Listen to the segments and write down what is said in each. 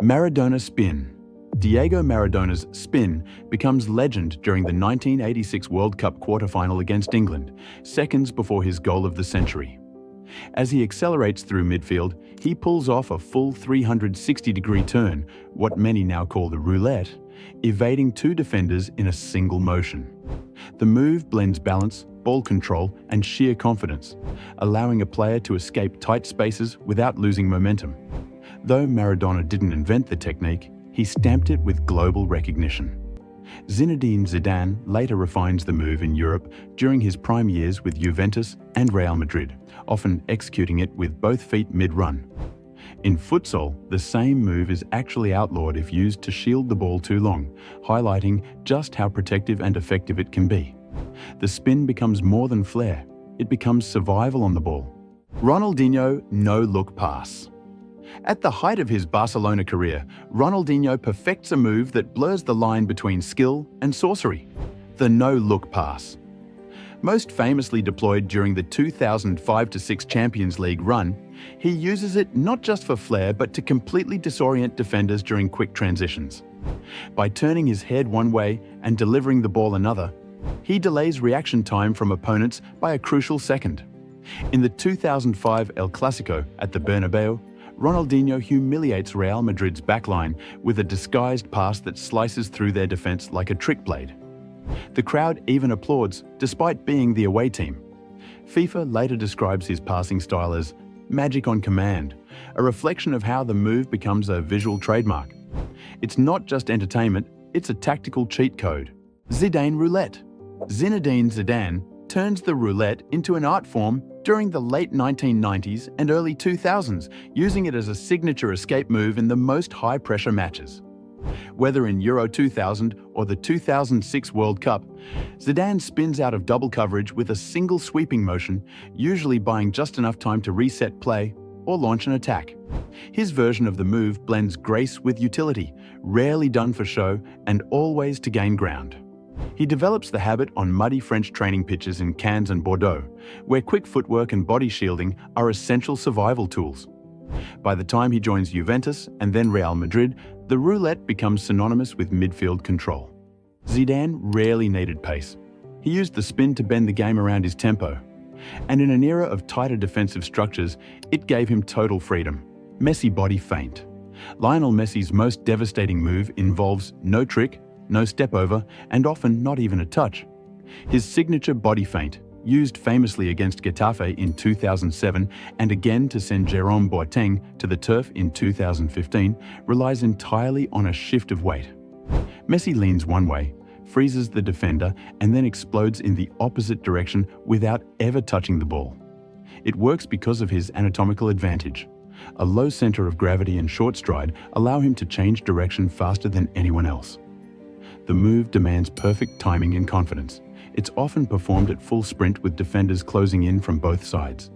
Maradona spin. Diego Maradona's spin becomes legend during the 1986 World Cup quarter-final against England, seconds before his goal of the century. As he accelerates through midfield, he pulls off a full 360-degree turn, what many now call the roulette, evading two defenders in a single motion. The move blends balance, ball control, and sheer confidence, allowing a player to escape tight spaces without losing momentum. Though Maradona didn't invent the technique, he stamped it with global recognition. Zinedine Zidane later refines the move in Europe during his prime years with Juventus and Real Madrid, often executing it with both feet mid-run. In futsal, the same move is actually outlawed if used to shield the ball too long, highlighting just how protective and effective it can be. The spin becomes more than flair, it becomes survival on the ball. Ronaldinho no-look pass. At the height of his Barcelona career, Ronaldinho perfects a move that blurs the line between skill and sorcery, the no-look pass. Most famously deployed during the 2005-06 Champions League run, he uses it not just for flair but to completely disorient defenders during quick transitions. By turning his head one way and delivering the ball another, he delays reaction time from opponents by a crucial second. In the 2005 El Clasico at the Bernabeu, Ronaldinho humiliates Real Madrid's backline with a disguised pass that slices through their defense like a trick blade. The crowd even applauds, despite being the away team. FIFA later describes his passing style as magic on command, a reflection of how the move becomes a visual trademark. It's not just entertainment, it's a tactical cheat code. Zidane roulette. Zinedine Zidane turns the roulette into an art form during the late 1990s and early 2000s, using it as a signature escape move in the most high-pressure matches. Whether in Euro 2000 or the 2006 World Cup, Zidane spins out of double coverage with a single sweeping motion, usually buying just enough time to reset play or launch an attack. His version of the move blends grace with utility, rarely done for show and always to gain ground. He develops the habit on muddy French training pitches in Cannes and Bordeaux, where quick footwork and body shielding are essential survival tools. By the time he joins Juventus and then Real Madrid, the roulette becomes synonymous with midfield control. Zidane rarely needed pace. He used the spin to bend the game around his tempo. And in an era of tighter defensive structures, it gave him total freedom. Messi body feint. Lionel Messi's most devastating move involves no trick, no stepover, and often not even a touch. His signature body feint, used famously against Getafe in 2007 and again to send Jerome Boateng to the turf in 2015, relies entirely on a shift of weight. Messi leans one way, freezes the defender, and then explodes in the opposite direction without ever touching the ball. It works because of his anatomical advantage. A low center of gravity and short stride allow him to change direction faster than anyone else. The move demands perfect timing and confidence. It's often performed at full sprint with defenders closing in from both sides.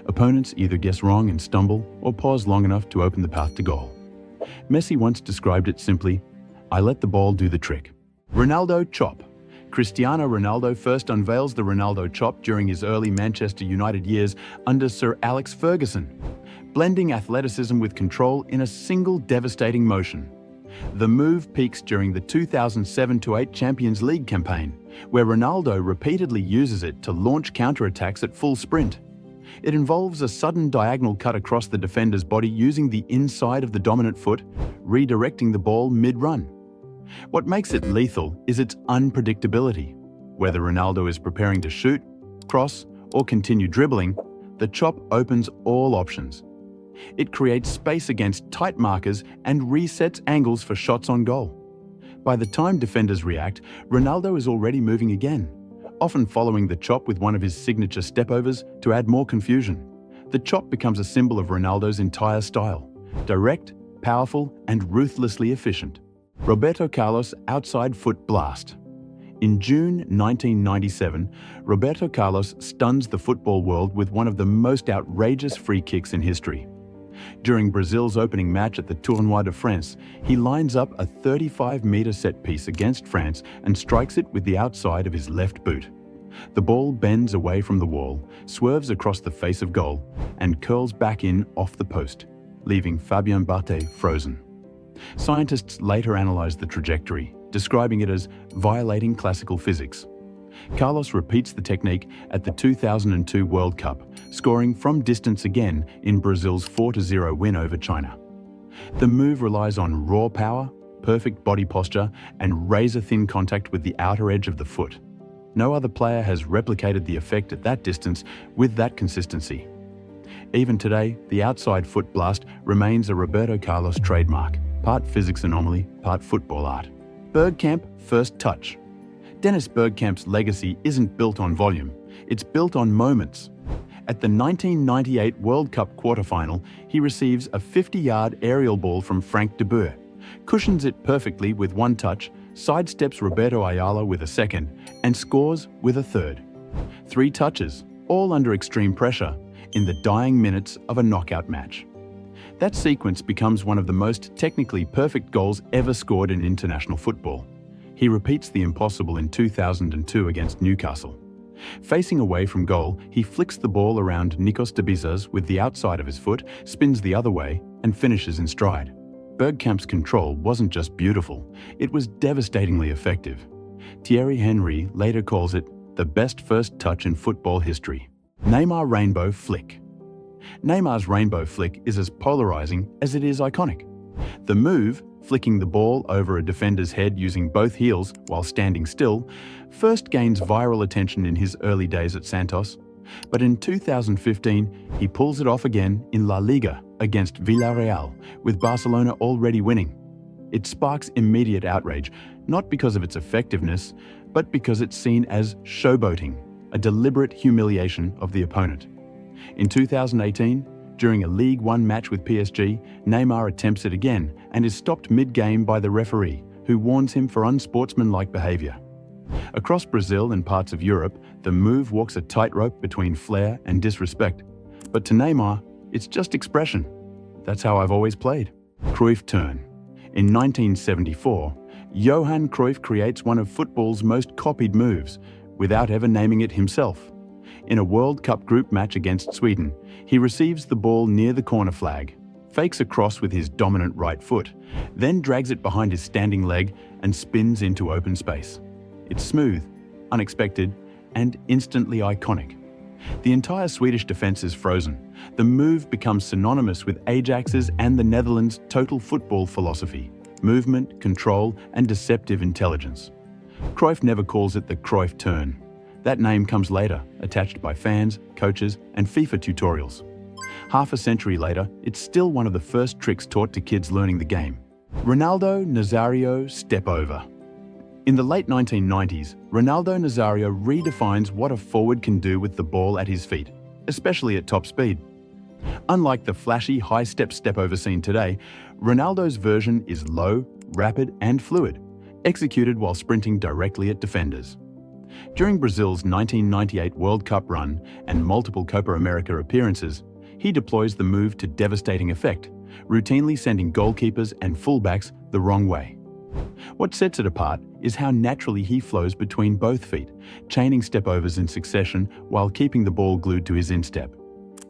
Opponents either guess wrong and stumble or pause long enough to open the path to goal. Messi once described it simply, "I let the ball do the trick." Ronaldo chop. Cristiano Ronaldo first unveils the Ronaldo chop during his early Manchester United years under Sir Alex Ferguson, blending athleticism with control in a single devastating motion. The move peaks during the 2007-08 Champions League campaign, where Ronaldo repeatedly uses it to launch counterattacks at full sprint. It involves a sudden diagonal cut across the defender's body using the inside of the dominant foot, redirecting the ball mid-run. What makes it lethal is its unpredictability. Whether Ronaldo is preparing to shoot, cross, or continue dribbling, the chop opens all options. It creates space against tight markers and resets angles for shots on goal. By the time defenders react, Ronaldo is already moving again, often following the chop with one of his signature stepovers to add more confusion. The chop becomes a symbol of Ronaldo's entire style: direct, powerful, and ruthlessly efficient. Roberto Carlos outside foot blast. In June 1997, Roberto Carlos stuns the football world with one of the most outrageous free kicks in history. During Brazil's opening match at the Tournoi de France, he lines up a 35-meter set piece against France and strikes it with the outside of his left boot. The ball bends away from the wall, swerves across the face of goal, and curls back in off the post, leaving Fabien Barthez frozen. Scientists later analysed the trajectory, describing it as violating classical physics. Carlos repeats the technique at the 2002 World Cup, scoring from distance again in Brazil's 4-0 win over China. The move relies on raw power, perfect body posture, and razor-thin contact with the outer edge of the foot. No other player has replicated the effect at that distance with that consistency. Even today, the outside foot blast remains a Roberto Carlos trademark, part physics anomaly, part football art. Bergkamp first touch. Dennis Bergkamp's legacy isn't built on volume, it's built on moments. At the 1998 World Cup quarter-final, he receives a 50-yard aerial ball from Frank de Boer, cushions it perfectly with one touch, sidesteps Roberto Ayala with a second, and scores with a third. 3 touches, all under extreme pressure, in the dying minutes of a knockout match. That sequence becomes one of the most technically perfect goals ever scored in international football. He repeats the impossible in 2002 against Newcastle. Facing away from goal, he flicks the ball around Nikos Debizas with the outside of his foot, spins the other way, and finishes in stride. Bergkamp's control wasn't just beautiful, it was devastatingly effective. Thierry Henry later calls it the best first touch in football history. Neymar Rainbow Flick. Neymar's rainbow flick is as polarizing as it is iconic. The move, flicking the ball over a defender's head using both heels while standing still, first gains viral attention in his early days at Santos, but in 2015 he pulls it off again in La Liga against Villarreal, with Barcelona already winning. It sparks immediate outrage, not because of its effectiveness, but because it's seen as showboating, a deliberate humiliation of the opponent. In 2018, during a League One match with PSG, Neymar attempts it again and is stopped mid-game by the referee, who warns him for unsportsmanlike behaviour. Across Brazil and parts of Europe, the move walks a tightrope between flair and disrespect. But to Neymar, it's just expression. That's how I've always played. Cruyff turn. In 1974, Johan Cruyff creates one of football's most copied moves, without ever naming it himself. In a World Cup group match against Sweden, he receives the ball near the corner flag, fakes a cross with his dominant right foot, then drags it behind his standing leg and spins into open space. It's smooth, unexpected, and instantly iconic. The entire Swedish defence is frozen. The move becomes synonymous with Ajax's and the Netherlands' total football philosophy: movement, control, and deceptive intelligence. Cruyff never calls it the Cruyff turn. That name comes later, attached by fans, coaches, and FIFA tutorials. Half a century later, it's still one of the first tricks taught to kids learning the game. Ronaldo Nazario stepover. In the late 1990s, Ronaldo Nazario redefines what a forward can do with the ball at his feet, especially at top speed. Unlike the flashy high-step stepover seen today, Ronaldo's version is low, rapid, and fluid, executed while sprinting directly at defenders. During Brazil's 1998 World Cup run and multiple Copa America appearances, he deploys the move to devastating effect, routinely sending goalkeepers and fullbacks the wrong way. What sets it apart is how naturally he flows between both feet, chaining stepovers in succession while keeping the ball glued to his instep.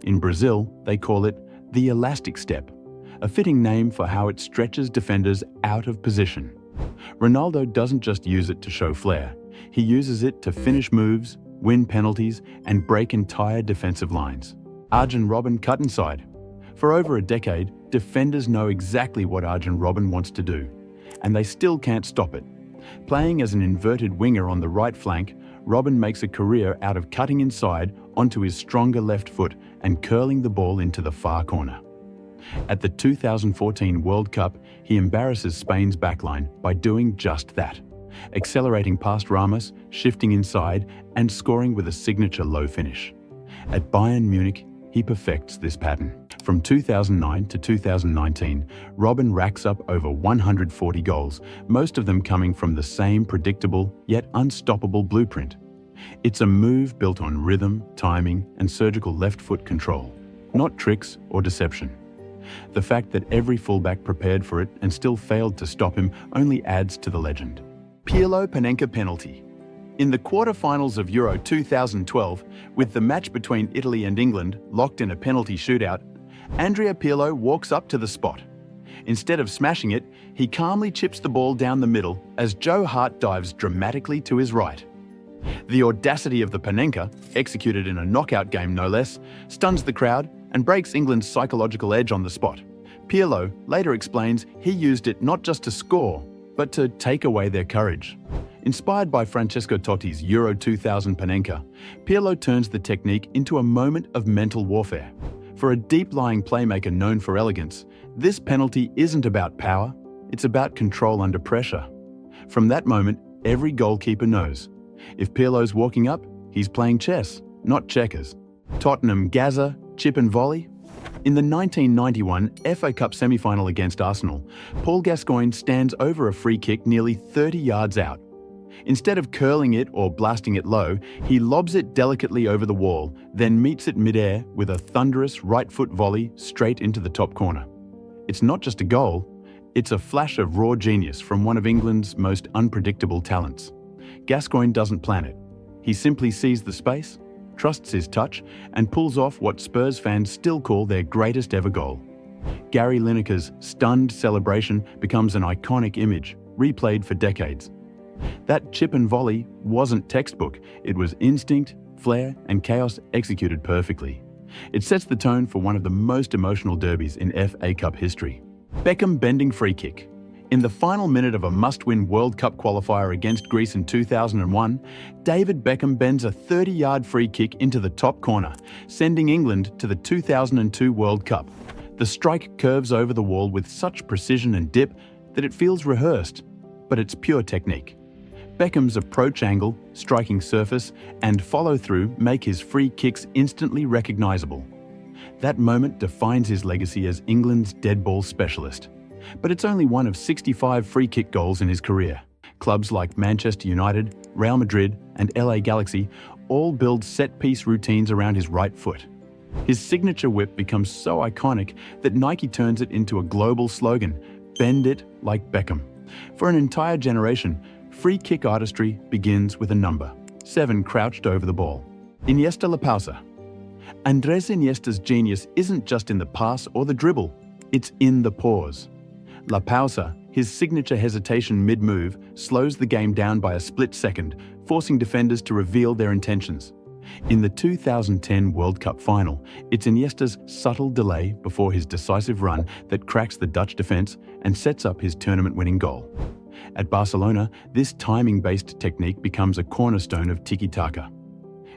In Brazil, they call it the elastic step, a fitting name for how it stretches defenders out of position. Ronaldo doesn't just use it to show flair. He uses it to finish moves, win penalties, and break entire defensive lines. Arjen Robben cut inside. For over a decade, defenders know exactly what Arjen Robben wants to do, and they still can't stop it. Playing as an inverted winger on the right flank, Robben makes a career out of cutting inside onto his stronger left foot and curling the ball into the far corner. At the 2014 World Cup, he embarrasses Spain's backline by doing just that, accelerating past Ramos, shifting inside, and scoring with a signature low finish. At Bayern Munich, he perfects this pattern. From 2009 to 2019, Robben racks up over 140 goals, most of them coming from the same predictable yet unstoppable blueprint. It's a move built on rhythm, timing, and surgical left foot control, not tricks or deception. The fact that every fullback prepared for it and still failed to stop him only adds to the legend. Pirlo panenka penalty. In the quarter-finals of Euro 2012, with the match between Italy and England locked in a penalty shootout, Andrea Pirlo walks up to the spot. Instead of smashing it, he calmly chips the ball down the middle as Joe Hart dives dramatically to his right. The audacity of the panenka, executed in a knockout game no less, stuns the crowd and breaks England's psychological edge on the spot. Pirlo later explains he used it not just to score, but to take away their courage. Inspired by Francesco Totti's Euro 2000 panenka, Pirlo turns the technique into a moment of mental warfare. For a deep-lying playmaker known for elegance, this penalty isn't about power, it's about control under pressure. From that moment, every goalkeeper knows. If Pirlo's walking up, he's playing chess, not checkers. Tottenham Gazza, chip and volley. In the 1991 FA Cup semi-final against Arsenal, Paul Gascoigne stands over a free kick nearly 30 yards out. Instead of curling it or blasting it low, he lobs it delicately over the wall, then meets it mid-air with a thunderous right-foot volley straight into the top corner. It's not just a goal, it's a flash of raw genius from one of England's most unpredictable talents. Gascoigne doesn't plan it. He simply sees the space, trusts his touch, and pulls off what Spurs fans still call their greatest ever goal. Gary Lineker's stunned celebration becomes an iconic image, replayed for decades. That chip and volley wasn't textbook, it was instinct, flair, and chaos executed perfectly. It sets the tone for one of the most emotional derbies in FA Cup history. Beckham bending free kick. In the final minute of a must-win World Cup qualifier against Greece in 2001, David Beckham bends a 30-yard free kick into the top corner, sending England to the 2002 World Cup. The strike curves over the wall with such precision and dip that it feels rehearsed, but it's pure technique. Beckham's approach angle, striking surface, and follow-through make his free kicks instantly recognisable. That moment defines his legacy as England's dead ball specialist. But it's only one of 65 free kick goals in his career. Clubs like Manchester United, Real Madrid, and LA Galaxy all build set-piece routines around his right foot. His signature whip becomes so iconic that Nike turns it into a global slogan, "Bend it like Beckham." For an entire generation, free kick artistry begins with a number, 7 crouched over the ball. Iniesta La Pausa. Andres Iniesta's genius isn't just in the pass or the dribble, it's in the pause. La Pausa, his signature hesitation mid-move, slows the game down by a split second, forcing defenders to reveal their intentions. In the 2010 World Cup final, it's Iniesta's subtle delay before his decisive run that cracks the Dutch defense and sets up his tournament-winning goal. At Barcelona, this timing-based technique becomes a cornerstone of tiki-taka.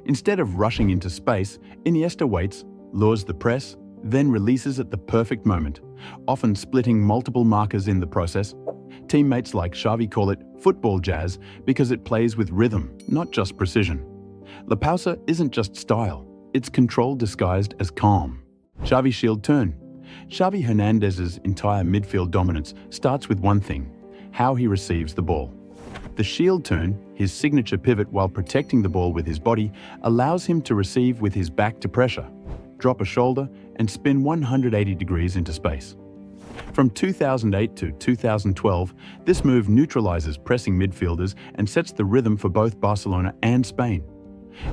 Instead of rushing into space, Iniesta waits, lures the press, then releases at the perfect moment, often splitting multiple markers in the process. Teammates like Xavi call it football jazz because it plays with rhythm, not just precision. La Pausa isn't just style, it's control disguised as calm. Xavi's shield turn. Xavi Hernandez's entire midfield dominance starts with one thing: how he receives the ball. The shield turn, his signature pivot while protecting the ball with his body, allows him to receive with his back to pressure, drop a shoulder, and spin 180 degrees into space. From 2008 to 2012, this move neutralizes pressing midfielders and sets the rhythm for both Barcelona and Spain.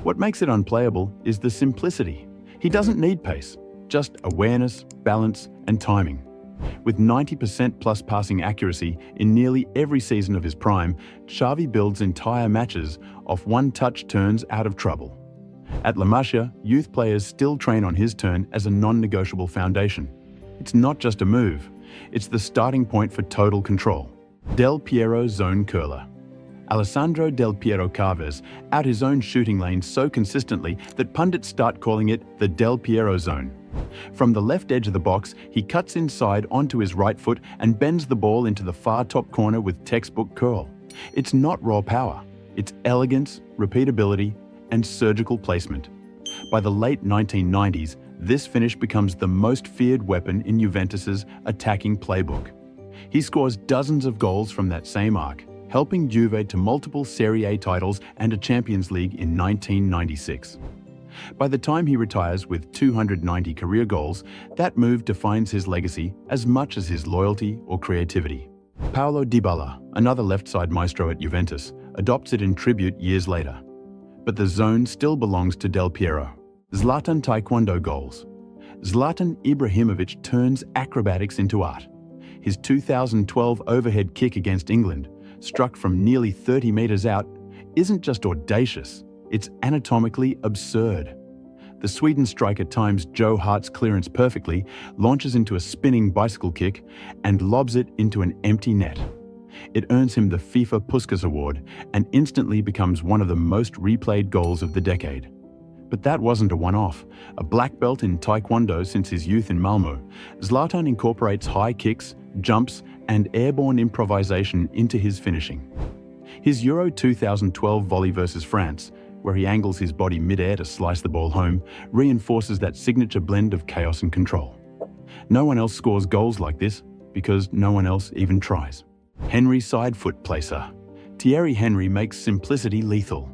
What makes it unplayable is the simplicity. He doesn't need pace, just awareness, balance, and timing. With 90% plus passing accuracy in nearly every season of his prime, Xavi builds entire matches off one-touch turns out of trouble. At La Masia, youth players still train on his turn as a non-negotiable foundation. It's not just a move, it's the starting point for total control. Del Piero zone curler. Alessandro Del Piero carves out his own shooting lane so consistently that pundits start calling it the Del Piero zone. From the left edge of the box, he cuts inside onto his right foot and bends the ball into the far top corner with textbook curl. It's not raw power, it's elegance, repeatability, and surgical placement. By the late 1990s, this finish becomes the most feared weapon in Juventus's attacking playbook. He scores dozens of goals from that same arc, helping Juve to multiple Serie A titles and a Champions League in 1996. By the time he retires with 290 career goals, that move defines his legacy as much as his loyalty or creativity. Paulo Dybala, another left-side maestro at Juventus, adopts it in tribute years later. But the zone still belongs to Del Piero. Zlatan taekwondo goals. Zlatan Ibrahimovic turns acrobatics into art. His 2012 overhead kick against England, struck from nearly 30 meters out, isn't just audacious, it's anatomically absurd. The Sweden striker times Joe Hart's clearance perfectly, launches into a spinning bicycle kick, and lobs it into an empty net. It earns him the FIFA Puskas Award and instantly becomes one of the most replayed goals of the decade. But that wasn't a one-off. A black belt in taekwondo since his youth in Malmö, Zlatan incorporates high kicks, jumps, and airborne improvisation into his finishing. His Euro 2012 volley versus France, where he angles his body mid-air to slice the ball home, reinforces that signature blend of chaos and control. No one else scores goals like this because no one else even tries. Henry sidefoot placer. Thierry Henry makes simplicity lethal.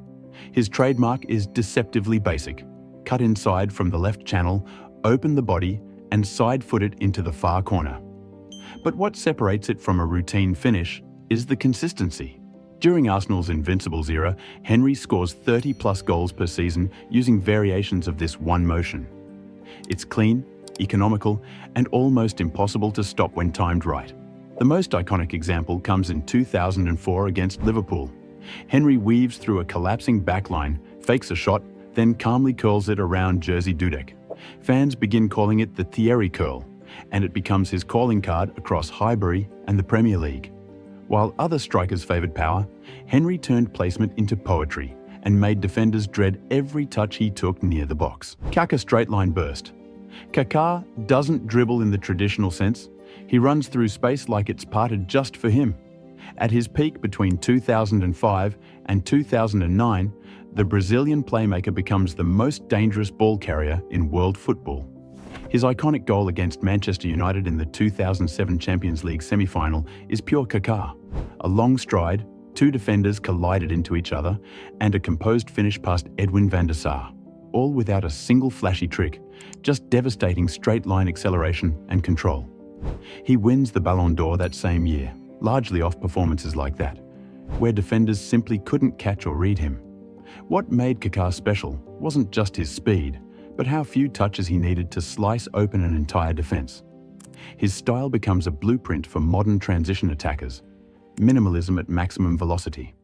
His trademark is deceptively basic. Cut inside from the left channel, open the body, and side-foot it into the far corner. But what separates it from a routine finish is the consistency. During Arsenal's Invincibles era, Henry scores 30-plus goals per season using variations of this one motion. It's clean, economical, and almost impossible to stop when timed right. The most iconic example comes in 2004 against Liverpool. Henry weaves through a collapsing backline, fakes a shot, then calmly curls it around Jersey Dudek. Fans begin calling it the Thierry curl, and it becomes his calling card across Highbury and the Premier League. While other strikers favoured power, Henry turned placement into poetry and made defenders dread every touch he took near the box. Kaka straight line burst. Kaka doesn't dribble in the traditional sense. He runs through space like it's parted just for him. At his peak between 2005 and 2009, the Brazilian playmaker becomes the most dangerous ball carrier in world football. His iconic goal against Manchester United in the 2007 Champions League semi-final is pure Kaka. A long stride, two defenders collided into each other, and a composed finish past Edwin van der Sar. All without a single flashy trick, just devastating straight-line acceleration and control. He wins the Ballon d'Or that same year, largely off performances like that, where defenders simply couldn't catch or read him. What made Kaka special wasn't just his speed, but how few touches he needed to slice open an entire defense. His style becomes a blueprint for modern transition attackers. Minimalism at maximum velocity.